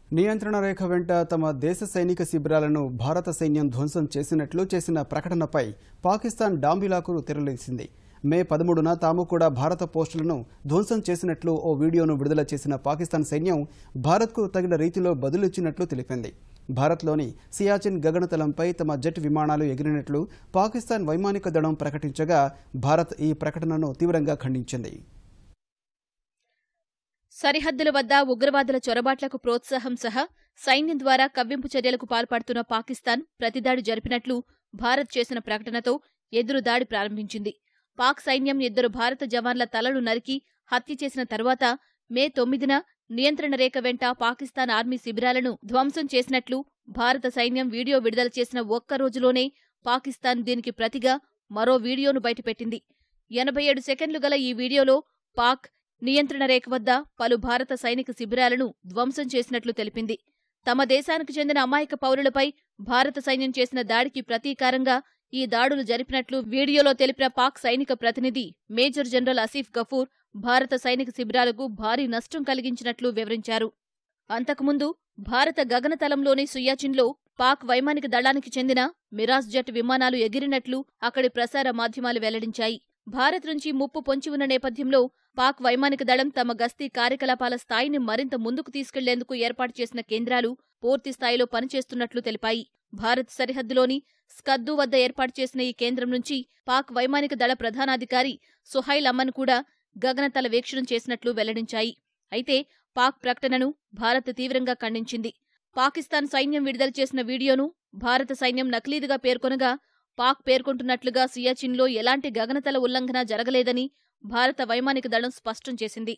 నియంత్రణ రేఖ వెంట తమ దేశ సైనిక శిబిరాలను భారత సైన్యం ధ్వంసం చేసినట్లు చేసిన ప్రకటనపై పాకిస్తాన్ డాంబిలాకు తెరలేసింది. మే 13న తాము కూడా భారత పోస్టులను ధ్వంసం చేసినట్లు ఓ వీడియోను విడుదల చేసిన పాకిస్తాన్ సైన్యం భారత్కు తగిన రీతిలో బదులిచ్చినట్లు తెలిపింది. భారత్లోని సియాచిన్ గగనతలంపై తమ జెట్ విమానాలు ఎగిరినట్లు పాకిస్తాన్ వైమానిక దళం ప్రకటించగా భారత్ ఈ ప్రకటనను తీవ్రంగా ఖండించింది. సరిహద్దుల వద్ద ఉగ్రవాదుల చొరబాట్లకు ప్రోత్సాహం సహా సైన్యం ద్వారా కవ్వింపు చర్యలకు పాల్పడుతున్న పాకిస్తాన్ ప్రతిదాడి జరిపినట్లు భారత్ చేసిన ప్రకటనతో ఎదురుదాడి ప్రారంభించింది. పాక్ సైన్యం 2 భారత జవాన్ల తలలు నరికి హత్య చేసిన తర్వాత మే 9న నియంత్రణ రేఖ వెంట పాకిస్తాన్ ఆర్మీ శిబిరాలను ధ్వంసం చేసినట్లు భారత సైన్యం వీడియో విడుదల చేసిన ఒక్క రోజులోనే పాకిస్తాన్ దీనికి ప్రతిగా మరో వీడియోను బయటపెట్టింది. 87 సెకండ్లు గల ఈ వీడియోలో పాక్ నియంత్రణ రేఖ వద్ద పలు భారత సైనిక శిబిరాలను ధ్వంసం చేసినట్లు తెలిపింది. తమ దేశానికి చెందిన అమాయక పౌరులపై భారత సైన్యం చేసిన దాడికి ప్రతీకారంగా ఈ దాడులు జరిపినట్లు వీడియోలో తెలిపిన పాక్ సైనిక ప్రతినిధి మేజర్ జనరల్ ఆసిఫ్ గఫూర్ భారత సైనిక శిబిరాలకు భారీ నష్టం కలిగించినట్లు వివరించారు. అంతకుముందు భారత గగనతలంలోని సియాచిన్లో పాక్ వైమానిక దళానికి చెందిన మిరాజ్ జెట్ విమానాలు ఎగిరినట్లు అక్కడి ప్రసార మాధ్యమాలు వెల్లడించాయి. భారత్ నుంచి ముప్పు పొంచి ఉన్న నేపథ్యంలో పాక్ వైమానిక దళం తమ గస్తీ కార్యకలాపాల స్థాయిని మరింత ముందుకు తీసుకెళ్లేందుకు ఏర్పాటు చేసిన కేంద్రాలు పూర్తి స్థాయిలో పనిచేస్తున్నట్లు తెలిపాయి. భారత్ సరిహద్దులోని స్కద్దూ వద్ద ఏర్పాటు చేసిన ఈ కేంద్రం నుంచి పాక్ వైమానిక దళ ప్రధానాధికారి సుహైల్ అమన్ కూడా గగనతల వీక్షణం చేసినట్లు వెల్లడించాయి. అయితే పాక్ ప్రకటనను భారత్ తీవ్రంగా ఖండించింది. పాకిస్తాన్ సైన్యం విడుదల చేసిన వీడియోను భారత సైన్యం నకిలీదిగా పేర్కొనగా పాక్ పేర్కొంటున్నట్లుగా సియాచిన్లో ఎలాంటి గగనతల ఉల్లంఘన జరగలేదని భారత వైమానిక దళం స్పష్టం చేసింది.